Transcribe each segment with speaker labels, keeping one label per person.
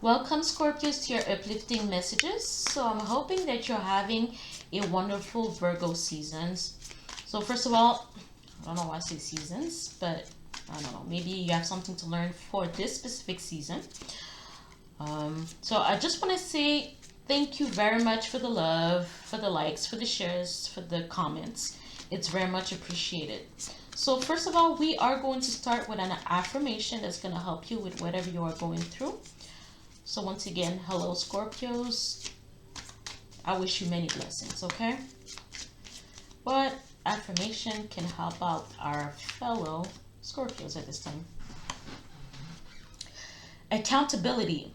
Speaker 1: Welcome, Scorpios, to your uplifting messages. So, I'm hoping that you're having a wonderful Virgo seasons. So, first of all, I don't know why I say seasons, but I don't know. Maybe you have something to learn for this specific season. So, I just want to say thank you very much for the love, for the likes, for the shares, for the comments. It's very much appreciated. So, first of all, we are going to start with an affirmation that's going to help you with whatever you are going through. So once again, hello Scorpios. I wish you many blessings, okay? What affirmation can help out our fellow Scorpios at this time? Accountability.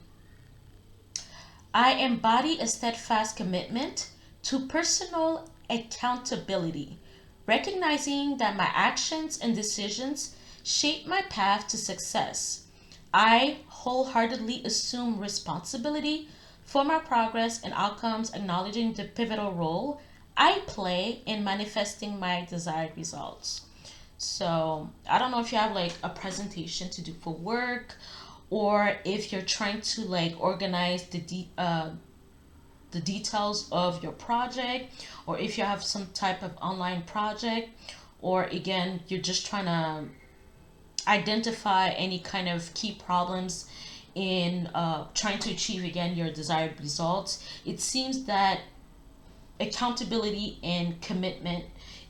Speaker 1: I embody a steadfast commitment to personal accountability, recognizing that my actions and decisions shape my path to success. I wholeheartedly assume responsibility for my progress and outcomes, acknowledging the pivotal role I play in manifesting my desired results. So, I don't know if you have like a presentation to do for work, or if you're trying to like organize the details of your project, or if you have some type of online project, or again, you're just trying to identify any kind of key problems in trying to achieve again your desired results. It seems that accountability and commitment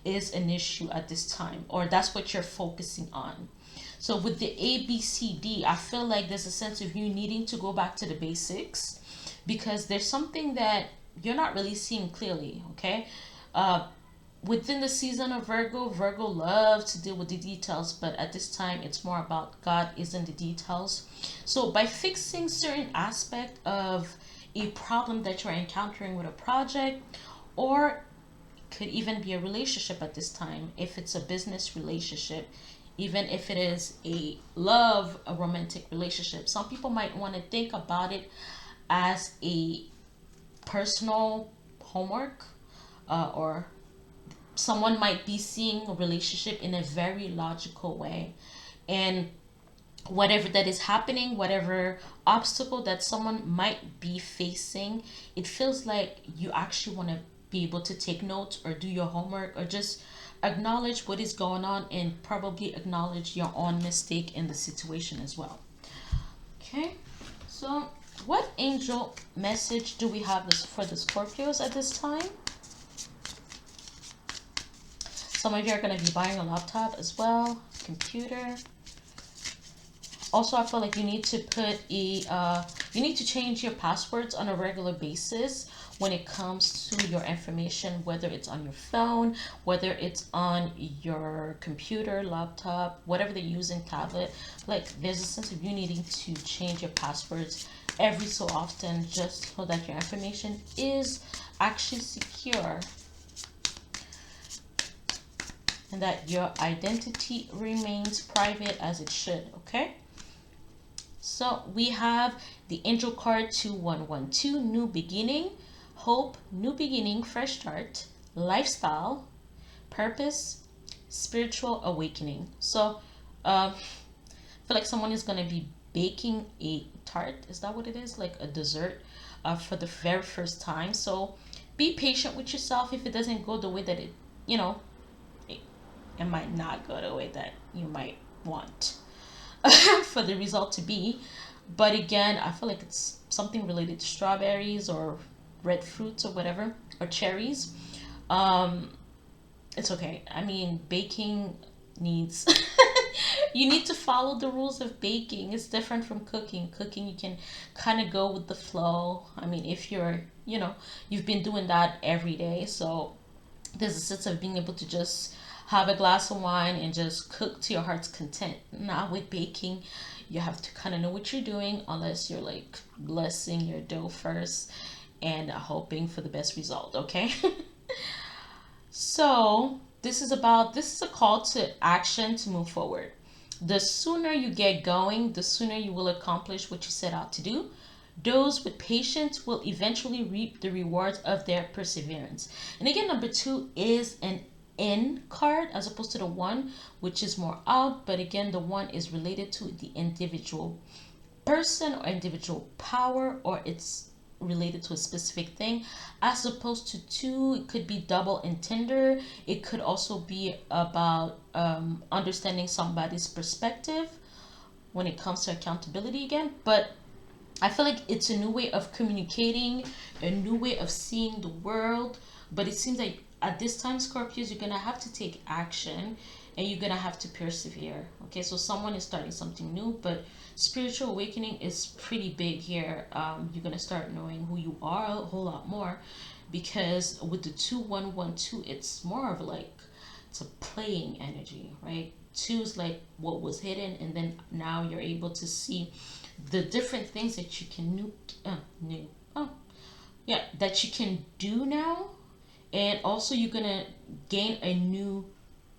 Speaker 1: is an issue at this time, or that's what you're focusing on. So with the ABCD, I feel like there's a sense of you needing to go back to the basics, because there's something that you're not really seeing clearly, okay? Within the season of Virgo, Virgo loves to deal with the details, but at this time it's more about God is in the details. So by fixing certain aspect of a problem that you're encountering with a project, or could even be a relationship at this time, if it's a business relationship, even if it is a romantic relationship, some people might want to think about it as a personal homework, or someone might be seeing a relationship in a very logical way, and whatever that is happening, whatever obstacle that someone might be facing, it feels like you actually want to be able to take notes or do your homework, or just acknowledge what is going on and probably acknowledge your own mistake in the situation as well. Okay, so what angel message do we have this for the Scorpios at this time? Some of you are going to be buying a laptop as well, computer. Also, I feel like you need to put you need to change your passwords on a regular basis when it comes to your information, whether it's on your phone, whether it's on your computer, laptop, whatever they're using, tablet. Like, there's a sense of you needing to change your passwords every so often, just so that your information is actually secure, and that your identity remains private as it should, okay? So we have the angel card 2112, new beginning, hope, new beginning, fresh start, lifestyle, purpose, spiritual awakening. So I feel like someone is going to be baking a tart. Is that what it is? Like a dessert for the very first time. So be patient with yourself. If it doesn't go the way that it might not go the way that you might want for the result to be. But again, I feel like it's something related to strawberries or red fruits or whatever, or cherries. Um, it's okay. I mean, baking needs you need to follow the rules of baking. It's different from cooking. Cooking, you can kind of go with the flow. I mean, if you've been doing that every day, so there's a sense of being able to just have a glass of wine and just cook to your heart's content. Now with baking, you have to kind of know what you're doing, unless you're like blessing your dough first and hoping for the best result, okay? So this is a call to action to move forward. The sooner you get going, the sooner you will accomplish what you set out to do. Those with patience will eventually reap the rewards of their perseverance. And again, number two is an in card as opposed to the one, which is more out. But again, the one is related to the individual. person or individual power, or it's related to a specific thing, as opposed to two, it could be double intender. It could also be about understanding somebody's perspective when it comes to accountability again. But I feel like it's a new way of communicating, a new way of seeing the world. But it seems like at this time, Scorpios, you're gonna have to take action and you're gonna have to persevere. Okay, so someone is starting something new, but spiritual awakening is pretty big here. You're gonna start knowing who you are a whole lot more, because with the 2112, it's more of like it's a playing energy, right? Two is like what was hidden, and then now you're able to see the different things that you can new oh yeah, that you can do now. And also you're gonna gain a new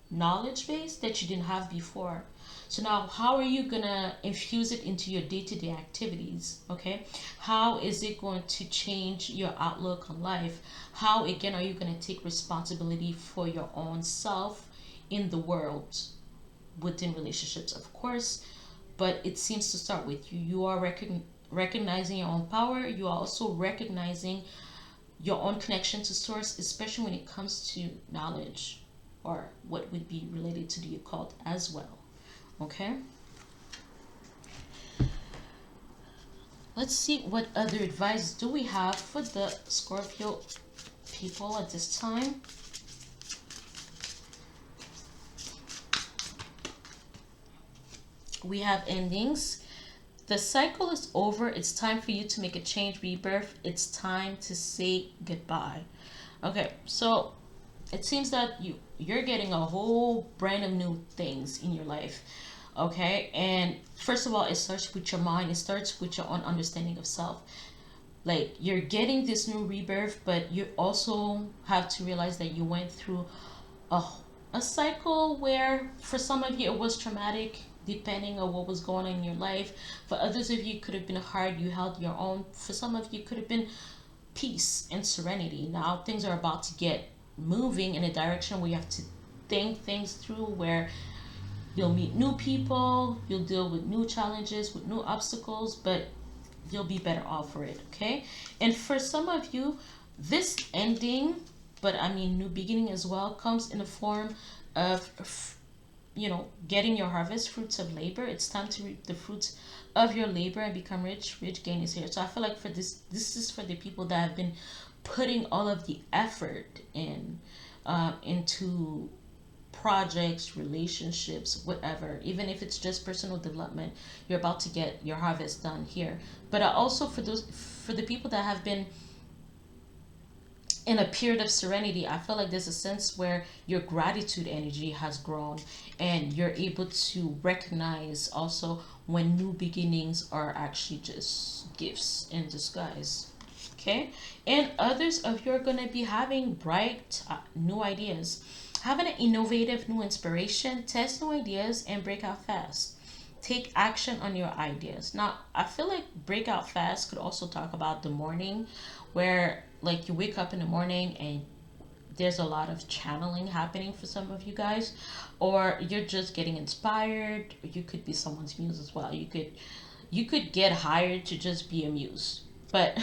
Speaker 1: knowledge base that you didn't have before. So now how are you gonna infuse it into your day-to-day activities? Okay, how is it going to change your outlook on life? How again are you gonna take responsibility for your own self in the world, within relationships of course, but it seems to start with you. You are recognizing your own power. You are also recognizing your own connection to source, especially when it comes to knowledge, or what would be related to the occult as well. Okay, let's see what other advice do we have for the Scorpio people at this time. We have endings. The cycle is over. It's time for you to make a change, rebirth. It's time to say goodbye. Okay, so it seems that you're getting a whole brand of new things in your life. Okay, and first of all, it starts with your mind. It starts with your own understanding of self. Like you're getting this new rebirth, but you also have to realize that you went through a a cycle where for some of you it was traumatic, depending on what was going on in your life. For others of you it could have been hard, you held your own. For some of you it could have been peace and serenity. Now things are about to get moving in a direction where you have to think things through, where you'll meet new people, you'll deal with new challenges, with new obstacles, but you'll be better off for it. Okay, and for some of you this ending, but I mean new beginning as well, comes in the form of getting your harvest, fruits of labor. It's time to reap the fruits of your labor and become rich. Rich gain is here. So I feel like for this is for the people that have been putting all of the effort in into projects, relationships, whatever. Even if it's just personal development, you're about to get your harvest done here. But also for the people that have been in a period of serenity, I feel like there's a sense where your gratitude energy has grown, and you're able to recognize also when new beginnings are actually just gifts in disguise. Okay, and others of you are going to be having bright new ideas, having an innovative new inspiration, test new ideas, and break out fast. Take action on your ideas. Now I feel like breakout fast could also talk about the morning, where like you wake up in the morning and there's a lot of channeling happening for some of you guys, or you're just getting inspired. You could be someone's muse as well. You could get hired to just be a muse, but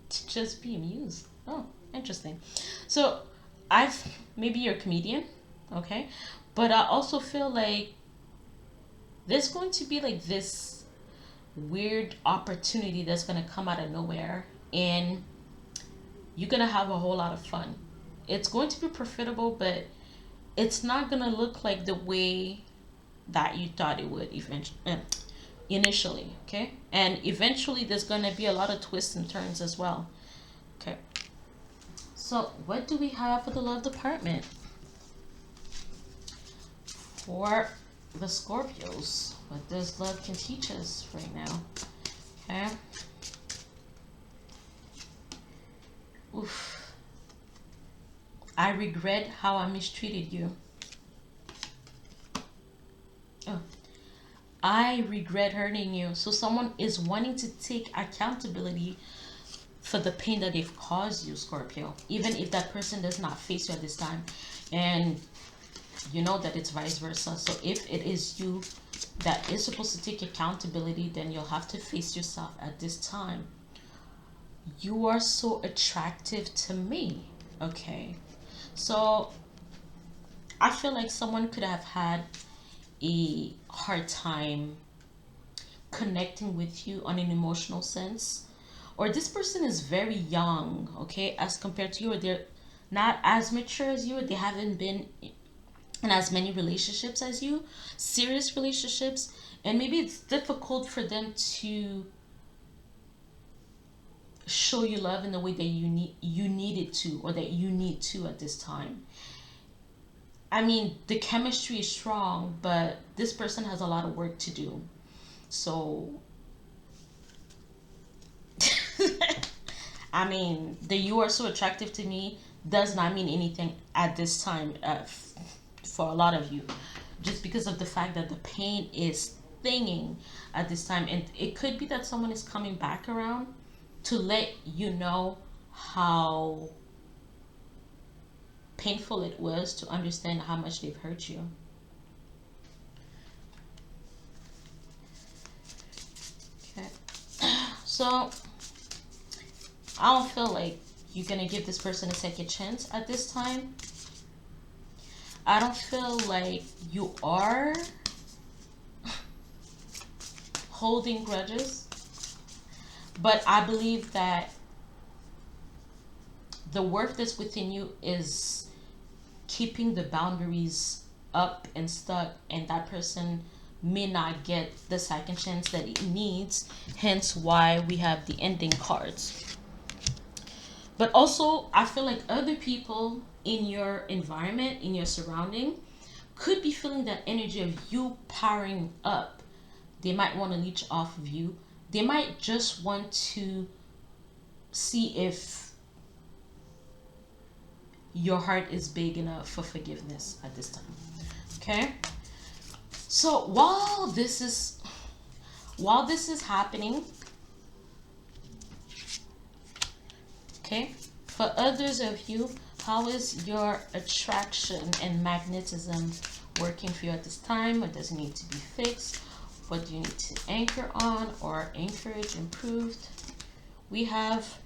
Speaker 1: to just be a muse, oh interesting. So I've maybe you're a comedian, okay, but I also feel like there's going to be like this weird opportunity that's going to come out of nowhere, and you're going to have a whole lot of fun. It's going to be profitable, but it's not going to look like the way that you thought it would initially. Okay, and eventually there's going to be a lot of twists and turns as well. Okay, so what do we have for the love department for the Scorpios? What does love can teach us right now? Okay. Oof. I regret how I mistreated you. Oh. I regret hurting you. So someone is wanting to take accountability for the pain that they've caused you, Scorpio, even if that person does not face you at this time. And You know that it's vice versa. So if it is you that is supposed to take accountability, then you'll have to face yourself at this time. You are so attractive to me. Okay. So I feel like someone could have had a hard time connecting with you on an emotional sense, or this person is very young, okay, as compared to you, or they're not as mature as you, or they haven't been in as many relationships as you, serious relationships, and maybe it's difficult for them to show you love in the way that you need it to, or that you need to at this time. I mean, the chemistry is strong, but this person has a lot of work to do. So I mean, the you are so attractive to me does not mean anything at this time, for a lot of you, just because of the fact that the pain is stinging at this time. And it could be that someone is coming back around to let you know how painful it was to understand how much they've hurt you. Okay. So I don't feel like you're gonna give this person a second chance at this time. I don't feel like you are holding grudges, but I believe that the work that's within you is keeping the boundaries up and stuck, and that person may not get the second chance that it needs, hence why we have the ending cards. But also, I feel like other people in your environment, in your surrounding, could be feeling that energy of you powering up. They might want to leech off of you. They might just want to see if your heart is big enough for forgiveness at this time. Okay? So while this is happening, okay, for others of you, how is your attraction and magnetism working for you at this time? What does it need to be fixed? What do you need to anchor on or encourage, improved? We have,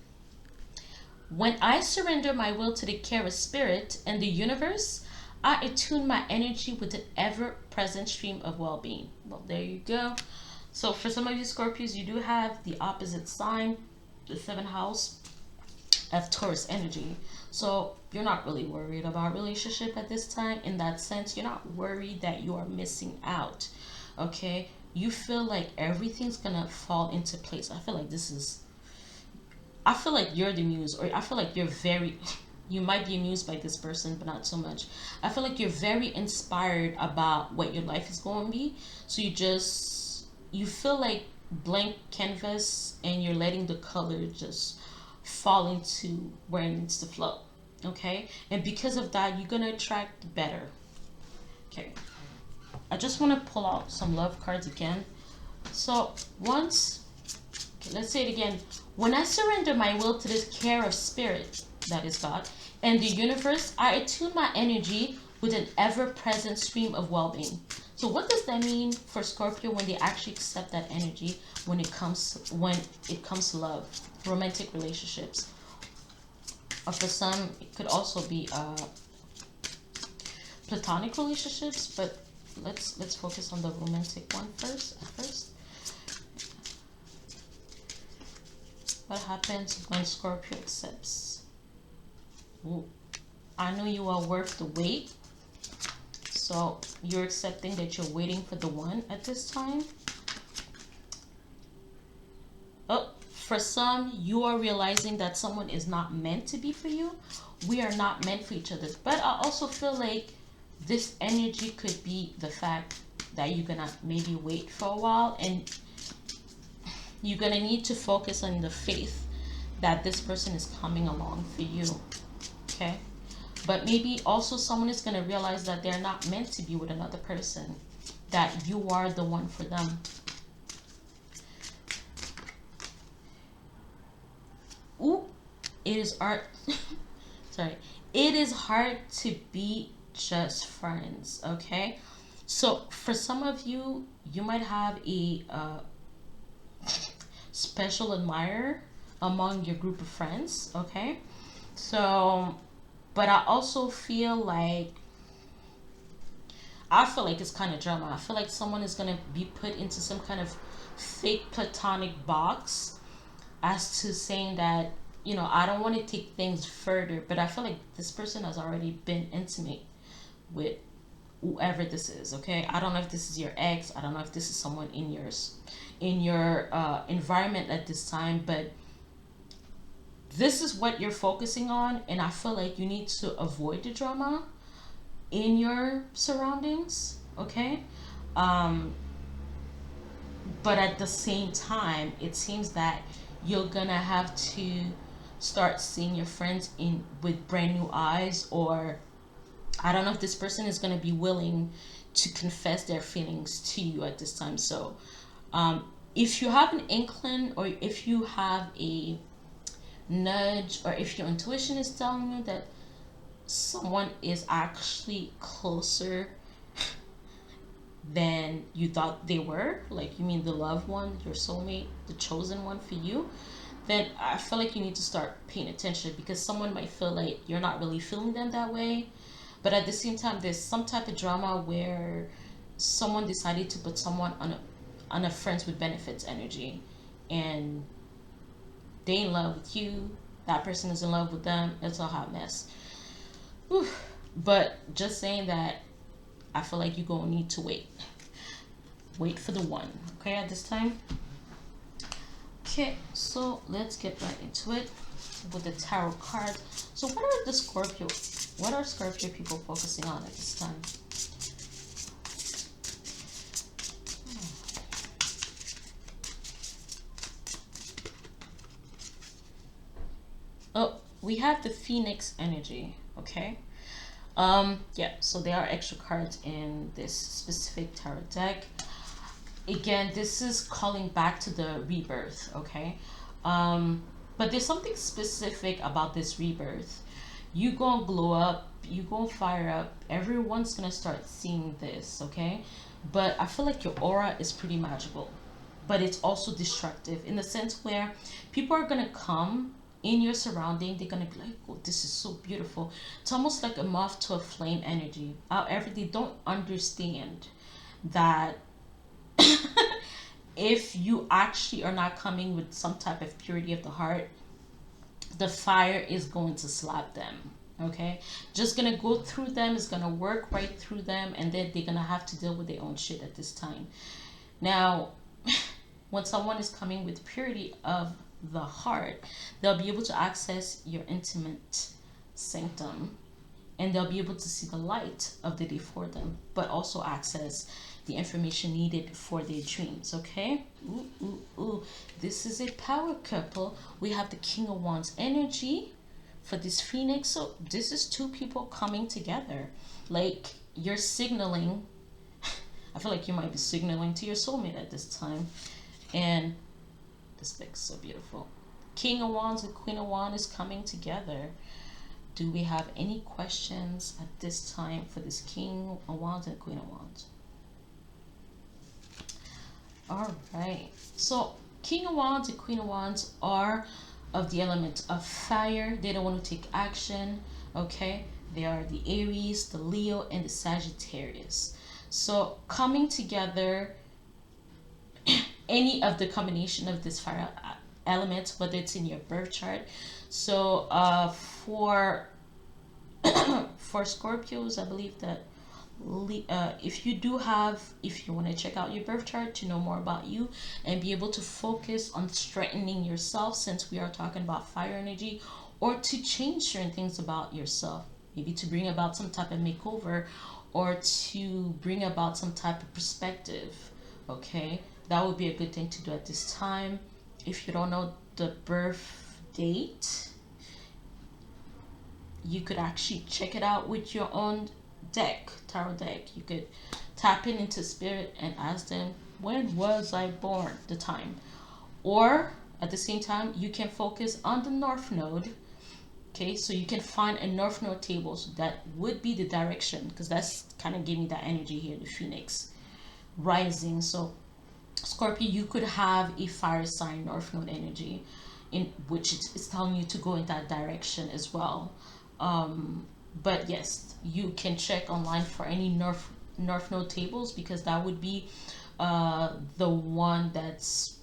Speaker 1: when I surrender my will to the care of spirit and the universe, I attune my energy with an ever-present stream of well-being. Well, there you go. So for some of you Scorpios, you do have the opposite sign, the seventh house of Taurus energy. So you're not really worried about relationship at this time. In that sense, you're not worried that you are missing out. Okay? You feel like everything's gonna fall into place. I feel like you're the muse, or I feel like you're very, you might be amused by this person, but not so much. I feel like you're very inspired about what your life is going to be. So you feel like blank canvas, and you're letting the color just fall into where it needs to flow. Okay? And because of that, you're going to attract better. Okay. I just want to pull out some love cards again. So okay, let's say it again. When I surrender my will to this care of spirit, that is God, and the universe, I attune my energy with an ever-present stream of well-being. So what does that mean for Scorpio when they actually accept that energy when it comes to love, romantic relationships? Or for some, it could also be platonic relationships, but let's focus on the romantic one first. What happens when Scorpio accepts? Ooh, I know you are worth the wait. So you're accepting that you're waiting for the one at this time. Oh, for some, you are realizing that someone is not meant to be for you. We are not meant for each other. But I also feel like this energy could be the fact that you're gonna maybe wait for a while, and you're gonna need to focus on the faith that this person is coming along for you. Okay? But maybe also someone is gonna realize that they're not meant to be with another person, that you are the one for them. Ooh, it is art. Sorry. It is hard to be just friends. Okay, so for some of you, you might have a special admirer among your group of friends. Okay, so but I feel like it's kind of drama. I feel like someone is gonna be put into some kind of fake platonic box as to saying that, I don't want to take things further, but I feel like this person has already been intimate with whoever this is. Okay, I don't know if this is your ex. I don't know if this is someone in your environment at this time, but this is what you're focusing on, and I feel like you need to avoid the drama in your surroundings. Okay, um but at the same time, it seems that you're gonna have to start seeing your friends in with brand new eyes, or I don't know if this person is gonna be willing to confess their feelings to you at this time. So if you have an inkling, or if you have a nudge, or if your intuition is telling you that someone is actually closer than you thought they were, like you mean the loved one, your soulmate, the chosen one for you, then I feel like you need to start paying attention, because someone might feel like you're not really feeling them that way. But at the same time, there's some type of drama where someone decided to put someone on a friends with benefits energy, and they in love with you, that person is in love with them. It's a hot mess. Whew. But just saying that, I feel like you're gonna need to wait for the one. Okay, at this time. Okay, so let's get right into it with the tarot cards. So what are Scorpio people focusing on at this time? Oh, we have the Phoenix energy. Okay, yeah, so there are extra cards in this specific tarot deck. Again, this is calling back to the rebirth. Okay, but there's something specific about this rebirth. You gonna glow up, you gonna fire up, everyone's gonna start seeing this. Okay, but I feel like your aura is pretty magical, but it's also destructive in the sense where people are gonna come in your surrounding. They're gonna be like, oh, this is so beautiful. It's almost like a moth to a flame energy. However, they don't understand that if you actually are not coming with some type of purity of the heart, the fire is going to slap them. Okay, just gonna go through them, it's gonna work right through them, and then they're gonna have to deal with their own shit at this time. Now, when someone is coming with purity of the heart, they'll be able to access your intimate sanctum, and they'll be able to see the light of the day for them, but also access the information needed for their dreams. Okay, ooh, ooh, ooh. This is a power couple. We have the King of Wands energy for this Phoenix. So this is two people coming together, like you're signaling. I feel like you might be signaling to your soulmate at this time. And this deck's so beautiful. King of Wands and Queen of Wands is coming together. Do we have any questions at this time for this King of Wands and Queen of Wands? All right. So King of Wands and Queen of Wands are of the element of fire. They don't want to take action. Okay. They are the Aries, the Leo, and the Sagittarius. So coming together, any of the combination of this fire element, whether it's in your birth chart. So for for Scorpios, I believe that if you want to check out your birth chart to know more about you and be able to focus on strengthening yourself, since we are talking about fire energy, or to change certain things about yourself, maybe to bring about some type of makeover, or to bring about some type of perspective. Okay, that would be a good thing to do at this time. If you don't know the birth date, you could actually check it out with your own tarot deck. You could tap into spirit and ask them, when was I born, the time. Or at the same time, you can focus on the north node. Okay, so you can find a north node table. So that would be the direction, because that's kind of giving me that energy here, the phoenix rising. So Scorpio, you could have a fire sign north node energy, in which it's telling you to go in that direction as well. But yes, you can check online for any north node tables, because that would be the one that's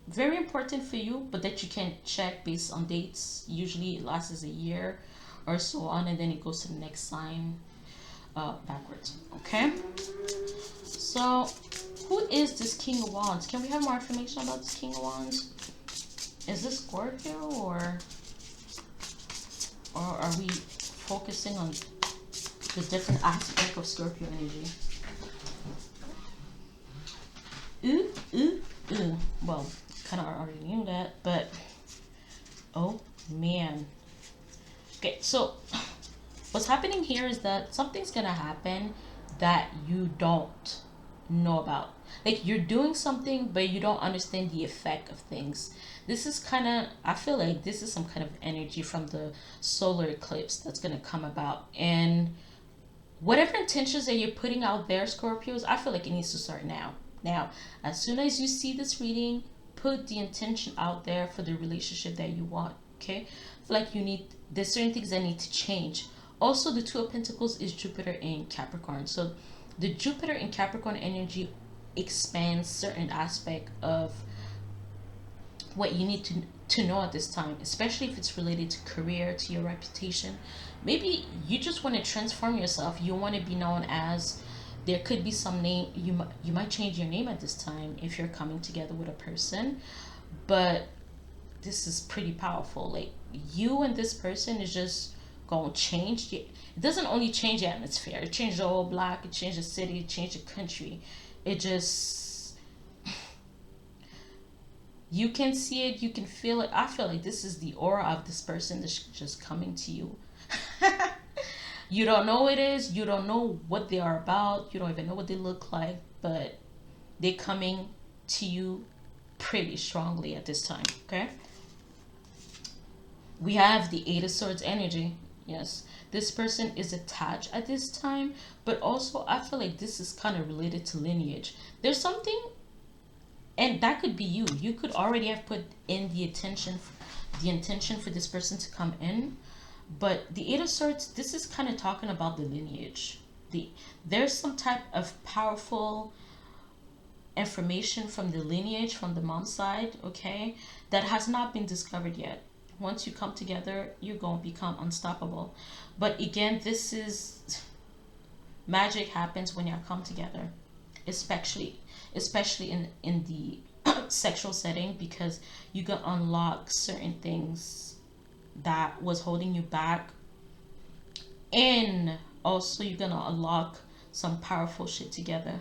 Speaker 1: very important for you, but that you can check based on dates. Usually it lasts a year or so on, and then it goes to the next sign backwards. Okay, so who is this King of Wands? Can we have more information about this King of Wands? Is this Scorpio, or are we focusing on the different aspect of Scorpio energy? Well, kind of already knew that, but oh man. Okay, so what's happening here is that something's gonna happen that you don't know about. Like, you're doing something, but you don't understand the effect of things. This is kind of, I feel like this is some kind of energy from the solar eclipse that's gonna come about. And whatever intentions that you're putting out there, Scorpios, I feel like it needs to start now. Now, as soon as you see this reading, put the intention out there for the relationship that you want. Okay, I feel like there's certain things that need to change. Also, the Two of Pentacles is Jupiter in Capricorn, so the Jupiter in Capricorn energy expands certain aspect of what you need to know at this time, especially if it's related to career, to your reputation. Maybe you just want to transform yourself. You want to be known as, there could be some name, you might change your name at this time if you're coming together with a person. But this is pretty powerful. Like, you and this person is just gonna change it. It doesn't only change the atmosphere, it changed the whole block, it changed the city, it changed the country. It just, you can see it, you can feel it. I feel like this is the aura of this person that's just coming to you. You don't know what it is, you don't know what they are about, you don't even know what they look like, but they're coming to you pretty strongly at this time. Okay, we have the Eight of Swords energy. Yes, this person is attached at this time, but also I feel like this is kind of related to lineage. There's something, and that could be you. You could already have put in the intention for this person to come in. But the Eight of Swords, this is kind of talking about the lineage. There's some type of powerful information from the lineage, from the mom's side, okay, that has not been discovered yet. Once you come together, you're going to become unstoppable. But again, this is, magic happens when you come together, especially in the sexual setting, because you can unlock certain things that was holding you back, and also you're gonna unlock some powerful shit together.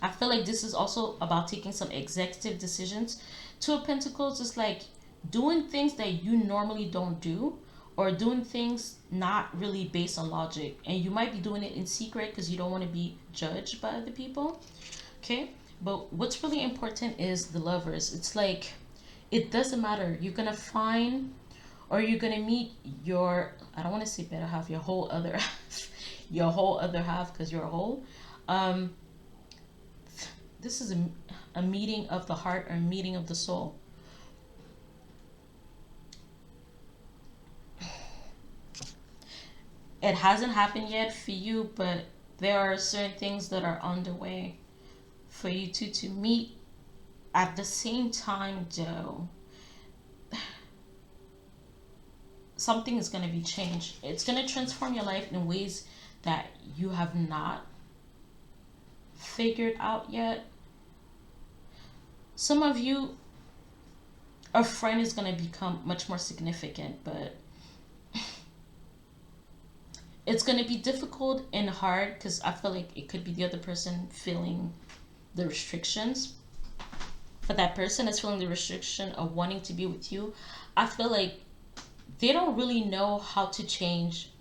Speaker 1: I feel like this is also about taking some executive decisions. Two of Pentacles is like doing things that you normally don't do, or doing things not really based on logic, and you might be doing it in secret because you don't want to be judged by other people. Okay, but what's really important is the Lovers. It's like, it doesn't matter, you're gonna find, or you're gonna meet your, I don't want to say better half, your whole other half, your whole other half, because you're a whole. This is a meeting of the heart, or a meeting of the soul. It hasn't happened yet for you, but there are certain things that are underway for you two to meet. At the same time, though, something is going to be changed. It's going to transform your life in ways that you have not figured out yet. Some of you, a friend is going to become much more significant, but it's going to be difficult and hard, because I feel like it could be the other person feeling the restrictions. But that person is feeling the restriction of wanting to be with you. I feel like they don't really know how to change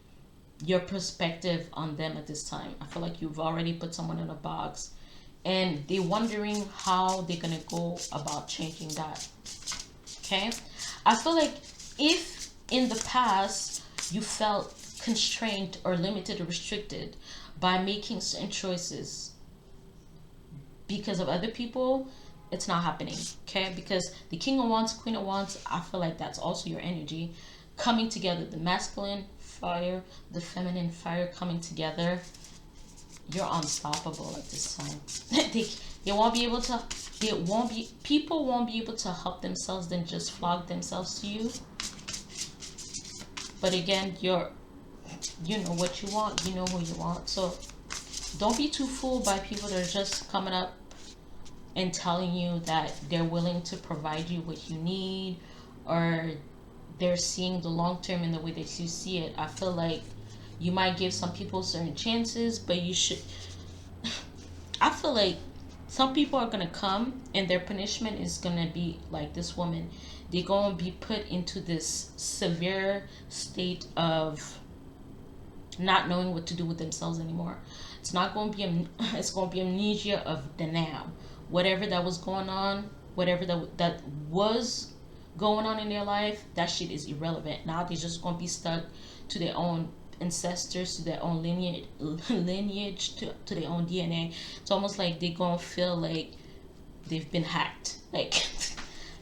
Speaker 1: your perspective on them at this time. I feel like you've already put someone in a box, and they're wondering how they're going to go about changing that. Okay? I feel like if in the past you felt constrained or limited or restricted by making certain choices because of other people, it's not happening. Okay, because the King of Wands, Queen of Wands, I feel like that's also your energy coming together. The masculine fire, the feminine fire coming together. You're unstoppable at this time. They won't be able to, they won't be, people won't be able to help themselves then just flog themselves to you. But again, you know what you want, you know who you want. So don't be too fooled by people that are just coming up and telling you that they're willing to provide you what you need, or they're seeing the long term in the way that you see it. I feel like you might give some people certain chances, but you should. I feel like some people are gonna come and their punishment is gonna be like this woman. They're gonna be put into this severe state of not knowing what to do with themselves anymore. It's not going to be it's going to be amnesia of the now. Whatever that was going on, whatever that was going on in their life, that shit is irrelevant. Now they're just going to be stuck to their own ancestors, to their own lineage, to their own DNA. It's almost like they're going to feel like they've been hacked. Like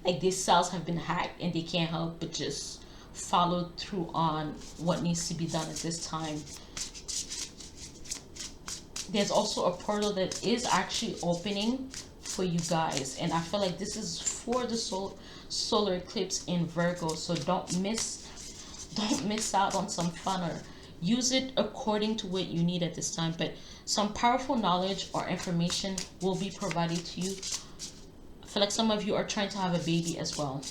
Speaker 1: like these cells have been hacked and they can't help but just follow through on what needs to be done at this time. There's also a portal that is actually opening for you guys, and I feel like this is for the solar eclipse in Virgo. So don't miss out on some fun, or use it according to what you need at this time. But some powerful knowledge or information will be provided to you. I feel like some of you are trying to have a baby as well.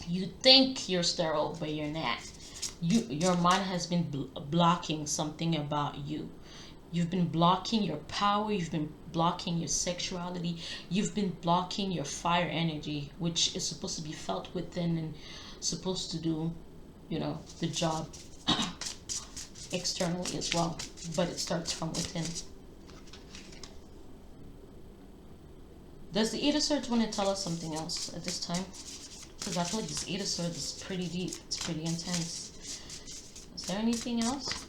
Speaker 1: You think you're sterile, but you're not. Your mind has been blocking something about you. You've been blocking your power. You've been blocking your sexuality. You've been blocking your fire energy, which is supposed to be felt within and supposed to do, the job externally as well. But it starts from within. Does the Eight of Swords want to tell us something else at this time? Because I feel like this Eight of Swords is pretty deep. It's pretty intense. Is there anything else?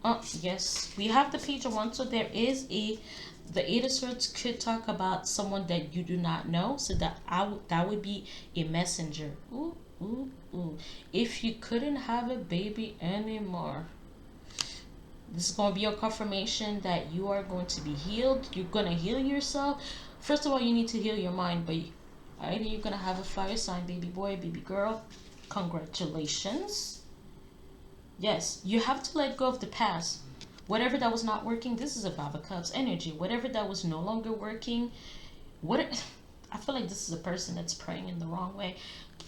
Speaker 1: Oh, yes. We have the Page of Wands. So there is the Eight of Swords could talk about someone that you do not know. So that would be a messenger. Ooh, ooh, ooh. If you couldn't have a baby anymore, this is going to be a confirmation that you are going to be healed. You're going to heal yourself. First of all, you need to heal your mind, but either you're going to have a fire sign, baby boy, baby girl. Congratulations. Yes, you have to let go of the past. Whatever that was not working, this is a Five of Cups energy. Whatever that was no longer working, I feel like this is a person that's praying in the wrong way.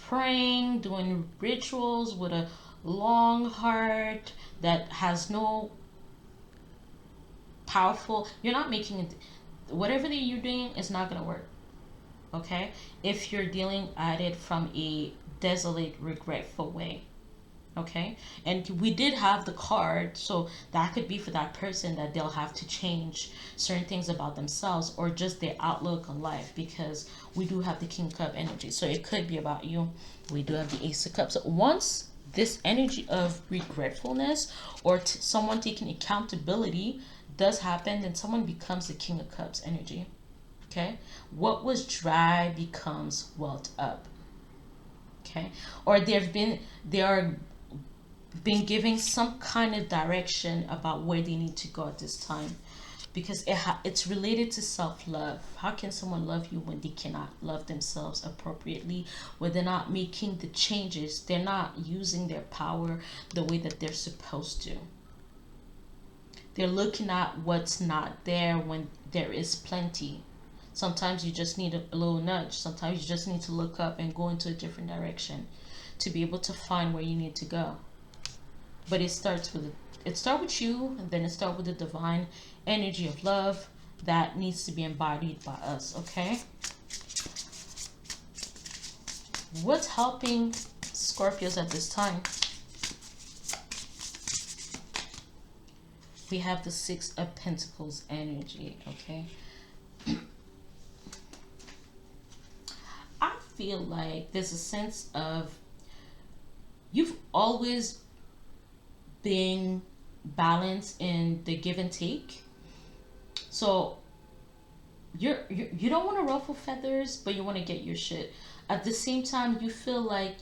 Speaker 1: Praying, doing rituals with a long heart that has no powerful, you're not making it, whatever that you're doing is not going to work. Okay? If you're dealing at it from a desolate, regretful way. Okay, and we did have the card, so that could be for that person that they'll have to change certain things about themselves or just their outlook on life, because we do have the King Cup energy, so it could be about you. We do have the Ace of Cups. So once this energy of regretfulness or someone taking accountability does happen, then someone becomes the King of Cups energy. Okay, what was dry becomes welled up. Okay, or they are been giving some kind of direction about where they need to go at this time, because it's related to self-love. How can someone love you when they cannot love themselves appropriately, where they're not making the changes, they're not using their power the way that they're supposed to? They're looking at what's not there when there is plenty. Sometimes you just need a little nudge. Sometimes you just need to look up and go into a different direction to be able to find where you need to go. But it starts with you, and then it starts with the divine energy of love that needs to be embodied by us. Okay, what's helping Scorpios at this time? We have the Six of Pentacles energy. Okay, I feel like there's a sense of you've always been balanced in the give and take. So you don't want to ruffle feathers, but you want to get your shit. At the same time, you feel like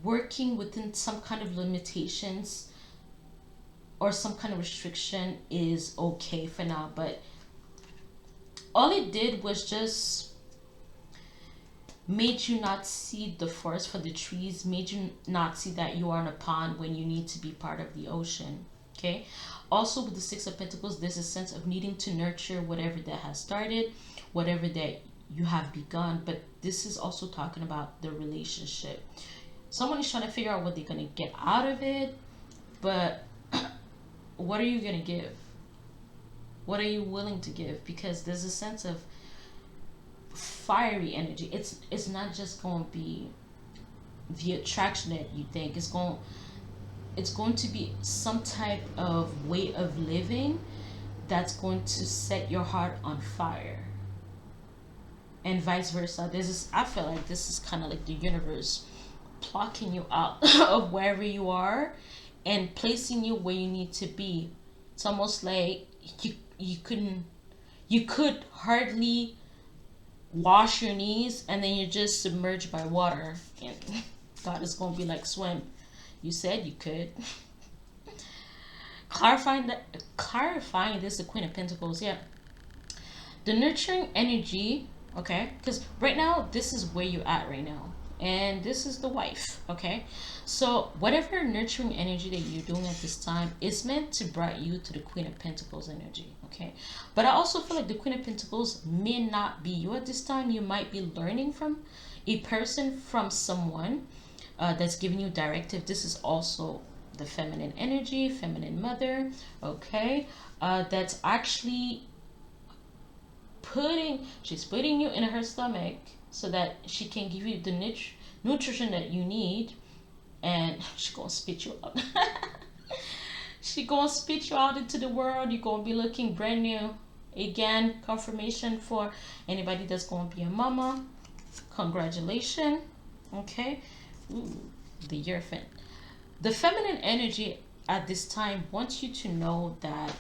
Speaker 1: working within some kind of limitations or some kind of restriction is okay for now, but all it did was just made you not see the forest for the trees, made you not see that you are in a pond when you need to be part of the ocean. Okay. Also, with the Six of Pentacles, there's a sense of needing to nurture whatever that has started, whatever that you have begun. But this is also talking about the relationship. Someone is trying to figure out what they're going to get out of it, but what are you going to give? What are you willing to give? Because there's a sense of fiery energy. It's not just going to be the attraction that you think. It's going to be some type of way of living that's going to set your heart on fire, and vice versa. This is, I feel like this is kind of like the universe plucking you out of wherever you are and placing you where you need to be. It's almost like you could hardly wash your knees, and then you're just submerged by water, and God is gonna be like, swim. You said you could. Clarifying this, the Queen of Pentacles. Yeah, the nurturing energy. Okay, because right now this is where you're at right now, and this is the wife. Okay, so whatever nurturing energy that you're doing at this time is meant to bring you to the Queen of Pentacles energy. Okay, but I also feel like the Queen of Pentacles may not be you at this time. You might be learning from a person, from someone that's giving you directive. This is also the feminine energy, feminine mother. Okay, that's actually she's putting you in her stomach so that she can give you the nutrition that you need, and she gonna spit you out. She gonna spit you out into the world. You're gonna be looking brand new. Again, confirmation for anybody that's gonna be a mama. Congratulations. Okay. Ooh, the Yearfant. The feminine energy at this time wants you to know that